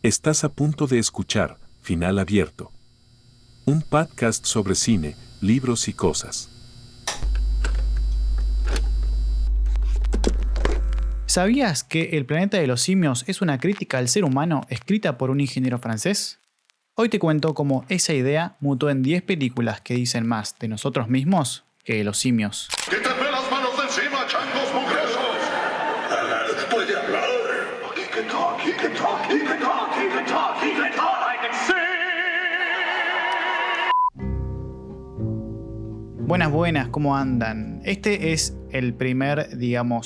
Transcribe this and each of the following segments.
Estás a punto de escuchar Final Abierto, un podcast sobre cine, libros y cosas. ¿Sabías que El planeta de los simios es una crítica al ser humano escrita por un ingeniero francés? Hoy te cuento cómo esa idea mutó en 10 películas que dicen más de nosotros mismos que de los simios. ¡Quítenme las manos de encima, changos mugrosos! ¡Puede hablar! He can talk, he can talk, he can talk, he can talk, he can talk, I can sing! Buenas, ¿cómo andan? Este es el primer,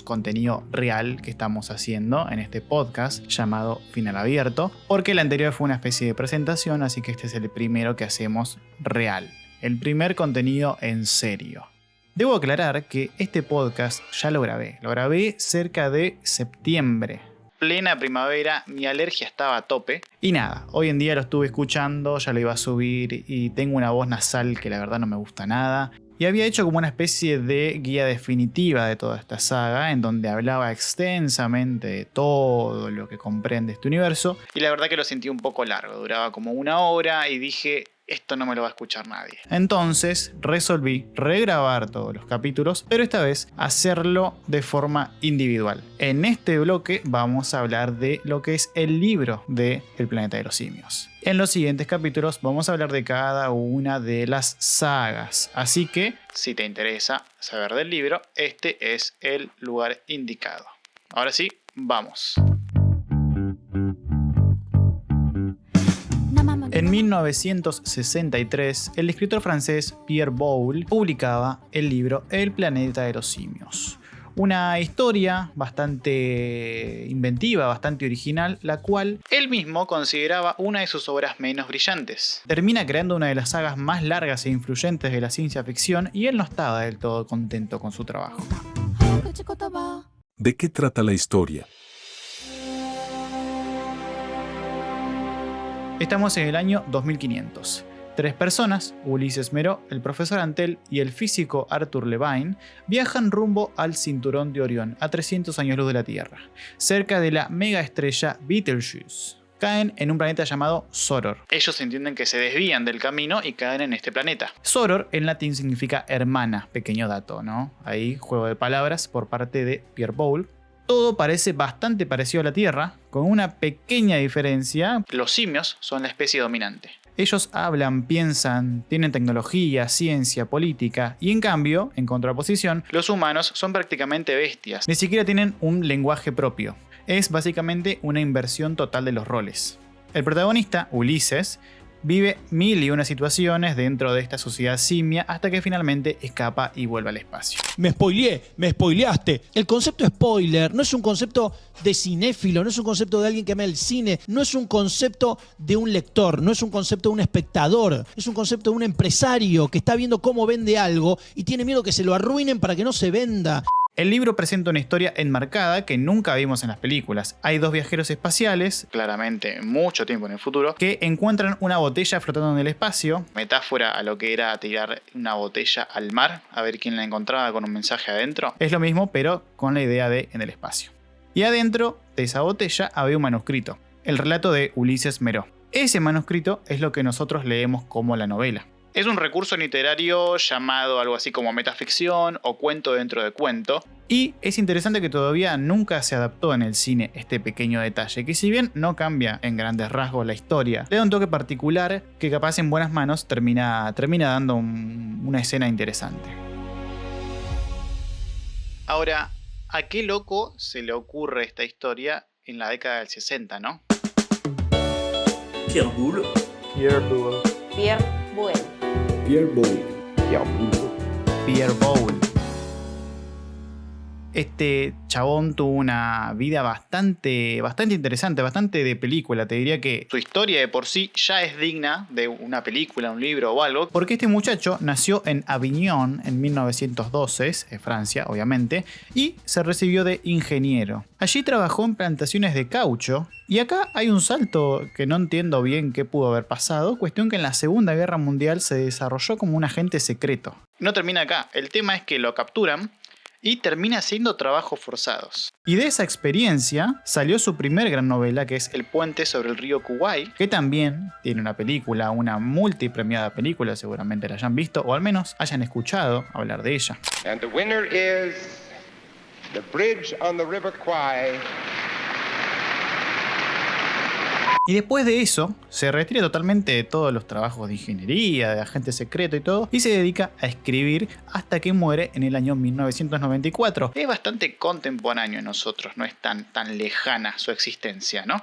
contenido real que estamos haciendo en este podcast llamado Final Abierto, porque el anterior fue una especie de presentación, así que este es el primero que hacemos real. El primer contenido en serio. Debo aclarar que este podcast ya lo grabé cerca de septiembre. Plena primavera, mi alergia estaba a tope. Y nada, hoy en día lo estuve escuchando, ya lo iba a subir y tengo una voz nasal que la verdad no me gusta nada. Y había hecho como una especie de guía definitiva de toda esta saga, en donde hablaba extensamente de todo lo que comprende este universo. Y la verdad que lo sentí un poco largo, duraba como 1 hora y dije, esto no me lo va a escuchar nadie. Entonces resolví regrabar todos los capítulos, pero esta vez hacerlo de forma individual. En este bloque vamos a hablar de lo que es el libro de El planeta de los simios. En los siguientes capítulos vamos a hablar de cada una de las sagas. Así que, si te interesa saber del libro, este es el lugar indicado. Ahora sí, vamos. En 1963, el escritor francés Pierre Boulle publicaba el libro El planeta de los simios. Una historia bastante inventiva, bastante original, la cual él mismo consideraba una de sus obras menos brillantes. Termina creando una de las sagas más largas e influyentes de la ciencia ficción y él no estaba del todo contento con su trabajo. ¿De qué trata la historia? Estamos en el año 2500. 3 personas, Ulises Meró, el profesor Antel y el físico Arthur Levine, viajan rumbo al cinturón de Orión, a 300 años luz de la Tierra, cerca de la megaestrella Betelgeuse. Caen en un planeta llamado Soror. Ellos entienden que se desvían del camino y caen en este planeta. Soror en latín significa hermana, pequeño dato, ¿no? Ahí juego de palabras por parte de Pierre Boulle. Todo parece bastante parecido a la Tierra, con una pequeña diferencia. Los simios son la especie dominante. Ellos hablan, piensan, tienen tecnología, ciencia, política, y en cambio, en contraposición, los humanos son prácticamente bestias. Ni siquiera tienen un lenguaje propio. Es básicamente una inversión total de los roles. El protagonista, Ulises, vive 1001 situaciones dentro de esta sociedad simia hasta que finalmente escapa y vuelve al espacio. Me spoileaste. El concepto spoiler no es un concepto de cinéfilo, no es un concepto de alguien que ama el cine, no es un concepto de un lector, no es un concepto de un espectador, es un concepto de un empresario que está viendo cómo vende algo y tiene miedo que se lo arruinen para que no se venda. El libro presenta una historia enmarcada que nunca vimos en las películas. Hay 2 viajeros espaciales, claramente mucho tiempo en el futuro, que encuentran una botella flotando en el espacio, metáfora a lo que era tirar una botella al mar, a ver quién la encontraba con un mensaje adentro. Es lo mismo, pero con la idea de en el espacio. Y adentro de esa botella había un manuscrito, el relato de Ulises Meró. Ese manuscrito es lo que nosotros leemos como la novela. Es un recurso literario llamado algo así como metaficción o cuento dentro de cuento. Y es interesante que todavía nunca se adaptó en el cine este pequeño detalle, que si bien no cambia en grandes rasgos la historia, le da un toque particular que capaz en buenas manos termina dando una escena interesante. Ahora, ¿a qué loco se le ocurre esta historia en la década del 60, no? Pierre Boulle. Pierre Boulle. Pierre Boulle. Pierre Boulle. Pierre Boulle. Este chabón tuvo una vida bastante interesante, bastante de película. Te diría que su historia de por sí ya es digna de una película, un libro o algo. Porque este muchacho nació en Avignon en 1912, en Francia, obviamente, y se recibió de ingeniero. Allí trabajó en plantaciones de caucho. Y acá hay un salto que no entiendo bien qué pudo haber pasado. Cuestión que en la Segunda Guerra Mundial se desarrolló como un agente secreto. No termina acá. El tema es que lo capturan y termina haciendo trabajos forzados. Y de esa experiencia salió su primer gran novela, que es El puente sobre el río Kuwai, que también tiene una película, una multipremiada película, seguramente la hayan visto o al menos hayan escuchado hablar de ella. And the winner is The Bridge on the River Kwai. Y después de eso, se retira totalmente de todos los trabajos de ingeniería, de agente secreto y todo, y se dedica a escribir hasta que muere en el año 1994. Es bastante contemporáneo a nosotros, no es tan lejana su existencia, ¿no?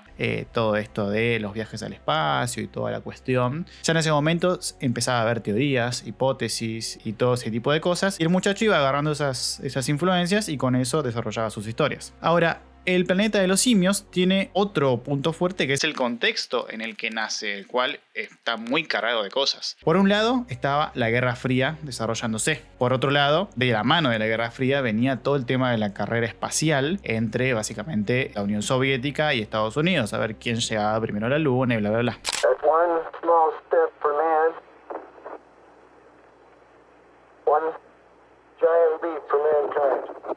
Todo esto de los viajes al espacio y toda la cuestión. Ya en ese momento empezaba a haber teorías, hipótesis y todo ese tipo de cosas, y el muchacho iba agarrando esas influencias y con eso desarrollaba sus historias. Ahora, El planeta de los simios tiene otro punto fuerte, que es el contexto en el que nace, el cual está muy cargado de cosas. Por un lado estaba la Guerra Fría desarrollándose. Por otro lado, de la mano de la Guerra Fría venía todo el tema de la carrera espacial entre básicamente la Unión Soviética y Estados Unidos, a ver quién llegaba primero a la Luna y bla bla bla. That's one small step for man, one giant leap for mankind.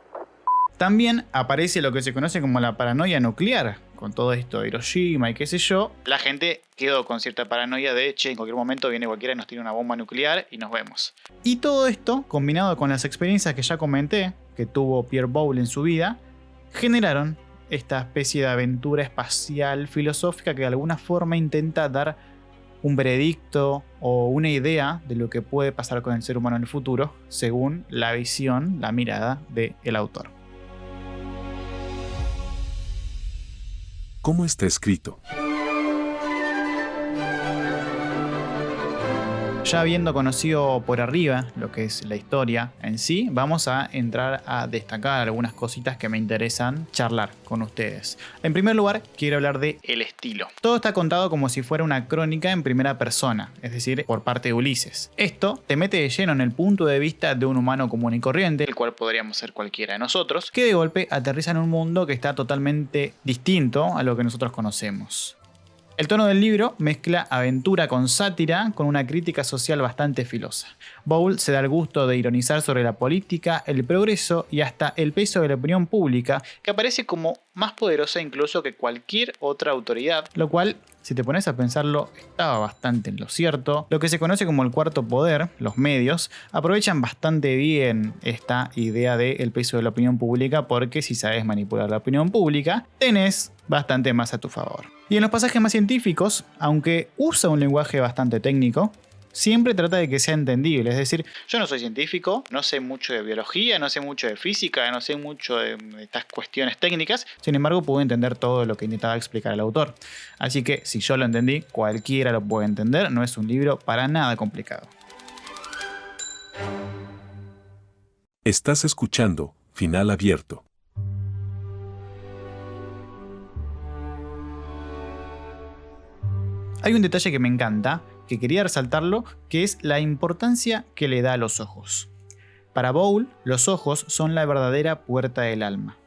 También aparece lo que se conoce como la paranoia nuclear. Con todo esto de Hiroshima y qué sé yo, la gente quedó con cierta paranoia de, che, en cualquier momento viene cualquiera y nos tira una bomba nuclear y nos vemos. Y todo esto, combinado con las experiencias que ya comenté, que tuvo Pierre Boulle en su vida, generaron esta especie de aventura espacial filosófica que de alguna forma intenta dar un veredicto o una idea de lo que puede pasar con el ser humano en el futuro, según la visión, la mirada del autor. ¿Cómo está escrito? Ya habiendo conocido por arriba lo que es la historia en sí, vamos a entrar a destacar algunas cositas que me interesan charlar con ustedes. En primer lugar, quiero hablar de el estilo. Todo está contado como si fuera una crónica en primera persona, es decir, por parte de Ulises. Esto te mete de lleno en el punto de vista de un humano común y corriente, el cual podríamos ser cualquiera de nosotros, que de golpe aterriza en un mundo que está totalmente distinto a lo que nosotros conocemos. El tono del libro mezcla aventura con sátira, con una crítica social bastante filosa. Boulle se da el gusto de ironizar sobre la política, el progreso y hasta el peso de la opinión pública, que aparece como más poderosa incluso que cualquier otra autoridad, lo cual, si te pones a pensarlo, estaba bastante en lo cierto. Lo que se conoce como el cuarto poder, los medios, aprovechan bastante bien esta idea del peso de la opinión pública, porque si sabes manipular la opinión pública, tenés bastante más a tu favor. Y en los pasajes más científicos, aunque usa un lenguaje bastante técnico, siempre trata de que sea entendible. Es decir, yo no soy científico, no sé mucho de biología, no sé mucho de física, no sé mucho de estas cuestiones técnicas. Sin embargo, pude entender todo lo que intentaba explicar el autor. Así que, si yo lo entendí, cualquiera lo puede entender. No es un libro para nada complicado. Estás escuchando Final Abierto. Hay un detalle que me encanta, que quería resaltarlo, que es la importancia que le da a los ojos. Para Boulle, los ojos son la verdadera puerta del alma.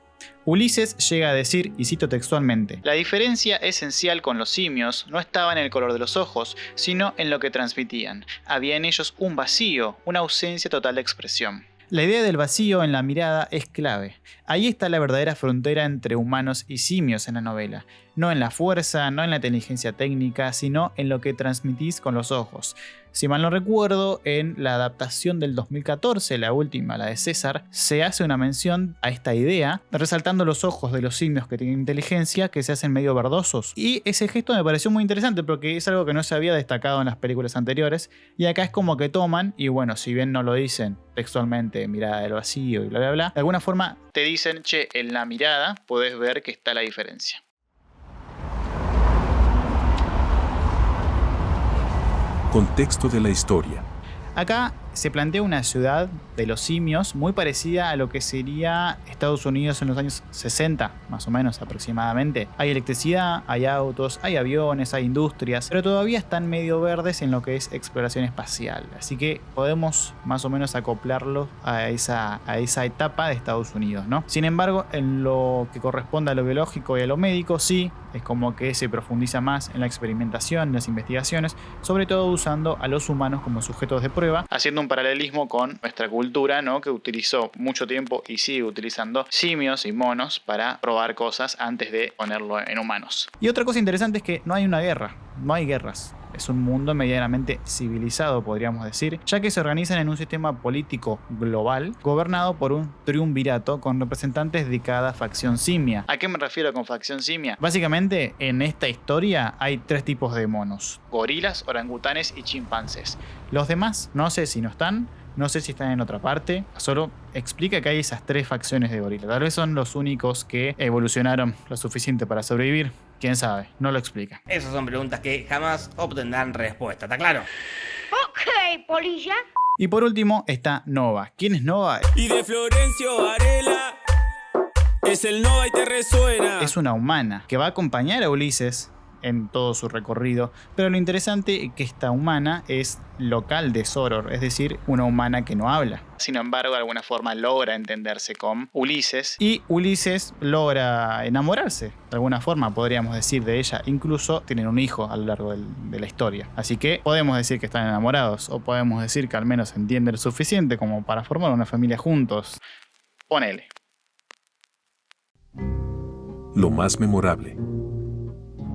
Ulises llega a decir, y cito textualmente, la diferencia esencial con los simios no estaba en el color de los ojos, sino en lo que transmitían. Había en ellos un vacío, una ausencia total de expresión. La idea del vacío en la mirada es clave. Ahí está la verdadera frontera entre humanos y simios en la novela. No en la fuerza, no en la inteligencia técnica, sino en lo que transmitís con los ojos. Si mal no recuerdo, en la adaptación del 2014, la última, la de César, se hace una mención a esta idea, resaltando los ojos de los simios que tienen inteligencia, que se hacen medio verdosos. Y ese gesto me pareció muy interesante porque es algo que no se había destacado en las películas anteriores, y acá es como que toman, y bueno, si bien no lo dicen textualmente, mirada del vacío y bla bla bla, de alguna forma te dicen, che, en la mirada podés ver que está la diferencia. Contexto de la historia. Acá se plantea una ciudad de los simios muy parecida a lo que sería Estados Unidos en los años 60, más o menos aproximadamente. Hay electricidad, hay autos, hay aviones, hay industrias, pero todavía están medio verdes en lo que es exploración espacial. Así que podemos más o menos acoplarlo a esa etapa de Estados Unidos, ¿no? Sin embargo, en lo que corresponde a lo biológico y a lo médico, sí, es como que se profundiza más en la experimentación, en las investigaciones, sobre todo usando a los humanos como sujetos de prueba, haciendo un un paralelismo con nuestra cultura, ¿no? Que utilizó mucho tiempo y sigue utilizando simios y monos para probar cosas antes de ponerlo en humanos. Y otra cosa interesante es que no hay una guerra, no hay guerras. Es un mundo medianamente civilizado, podríamos decir, ya que se organizan en un sistema político global gobernado por un triunvirato con representantes de cada facción simia. ¿A qué me refiero con facción simia? Básicamente, en esta historia hay 3 tipos de monos: gorilas, orangutanes y chimpancés. Los demás, no sé si no están, no sé si están en otra parte, solo explica que hay esas 3 facciones de gorila. Tal vez son los únicos que evolucionaron lo suficiente para sobrevivir. ¿Quién sabe? No lo explica. Esas son preguntas que jamás obtendrán respuesta, ¿está claro? Ok, polilla. Y por último está Nova. ¿Quién es Nova? Y de Florencio Varela es el Nova y te resuena. Es una humana que va a acompañar a Ulises en todo su recorrido, pero lo interesante es que esta humana es local de Soror, es decir, una humana que no habla. Sin embargo, de alguna forma logra entenderse con Ulises y Ulises logra enamorarse, de alguna forma podríamos decir, de ella. Incluso tienen un hijo a lo largo de la historia. Así que podemos decir que están enamorados, o podemos decir que al menos entienden lo suficiente como para formar una familia juntos. Ponele. Lo más memorable.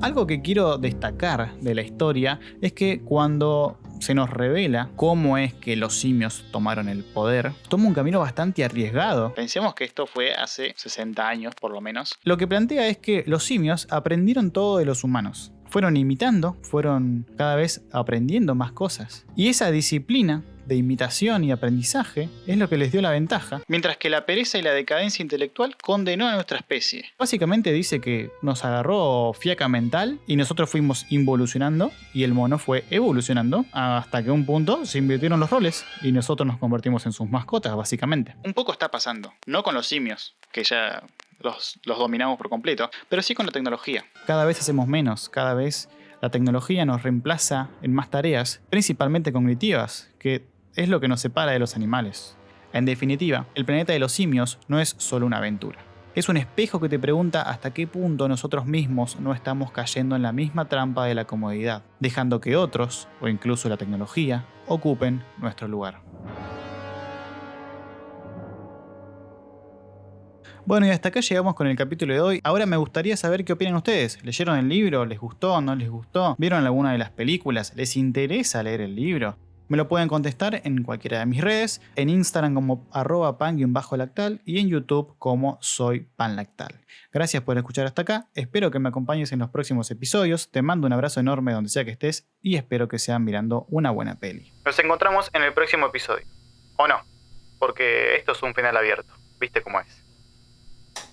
Algo que quiero destacar de la historia es que cuando se nos revela cómo es que los simios tomaron el poder, toma un camino bastante arriesgado. Pensemos que esto fue hace 60 años por lo menos. Lo que plantea es que los simios aprendieron todo de los humanos. Fueron imitando, fueron cada vez aprendiendo más cosas. Y esa disciplina de imitación y aprendizaje es lo que les dio la ventaja, mientras que la pereza y la decadencia intelectual condenó a nuestra especie. Básicamente dice que nos agarró fiaca mental y nosotros fuimos involucionando y el mono fue evolucionando hasta que un punto se invirtieron los roles y nosotros nos convertimos en sus mascotas, básicamente. Un poco está pasando, no con los simios, que ya los dominamos por completo, pero sí con la tecnología. Cada vez hacemos menos, cada vez la tecnología nos reemplaza en más tareas, principalmente cognitivas, que es lo que nos separa de los animales. En definitiva, el planeta de los simios no es solo una aventura. Es un espejo que te pregunta hasta qué punto nosotros mismos no estamos cayendo en la misma trampa de la comodidad, dejando que otros, o incluso la tecnología, ocupen nuestro lugar. Bueno, y hasta acá llegamos con el capítulo de hoy. Ahora me gustaría saber qué opinan ustedes. ¿Leyeron el libro? ¿Les gustó? ¿No les gustó? ¿Vieron alguna de las películas? ¿Les interesa leer el libro? Me lo pueden contestar en cualquiera de mis redes, en Instagram como @pan_lactal y en YouTube como soy panlactal. Gracias por escuchar hasta acá, espero que me acompañes en los próximos episodios, te mando un abrazo enorme donde sea que estés y espero que sean mirando una buena peli. Nos encontramos en el próximo episodio. ¿O no? Porque esto es un final abierto, ¿viste cómo es?